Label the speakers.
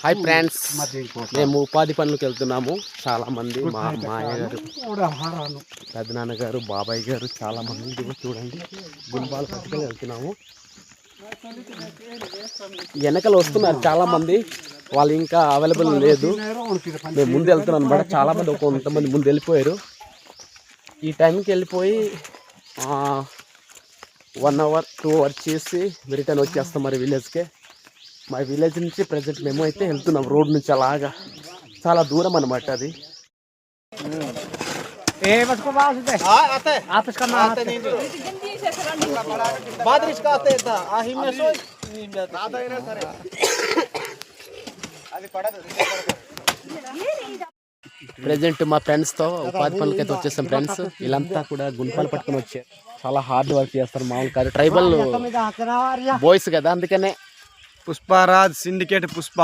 Speaker 1: Hi friends, మేము ఉపాధి పనులకు వెళ్తున్నాము. చాలా మంది మా మాయ గారు, పెద్దనాన్నగారు, బాబాయ్ గారు చాలా మంది చూడండి గుంపాలు పట్టుకొని వెళ్తున్నాము. వెనకలు వస్తున్నారు చాలా మంది, వాళ్ళు ఇంకా అవైలబుల్ లేదు. మేము ముందు వెళ్తున్నాం అనమాట. చాలా మంది కొంతమంది ముందు వెళ్ళిపోయారు. ఈ టైంకి వెళ్ళిపోయి 1 hour 2 hours చేసి రిటర్న్ వచ్చేస్తాం మరి విలేజ్కే. మా విలేజ్ నుంచి ప్రజెంట్ మేము అయితే వెళ్తున్నాం. రోడ్ నుంచి అలాగా చాలా దూరం అనమాట అది. ప్రజెంట్ మా ఫ్రెండ్స్తో ఉపాధి పనులకి అయితే వచ్చేస్తాం. ఫ్రెండ్స్ వీళ్ళంతా కూడా గుంపాలు పట్టుకుని వచ్చారు. చాలా హార్డ్ వర్క్ చేస్తారు, మామూలు కాదు. ట్రైబల్ బాయ్స్ కదా, అందుకనే.
Speaker 2: పుష్పరాజ్ సిండికేట్ పుష్ప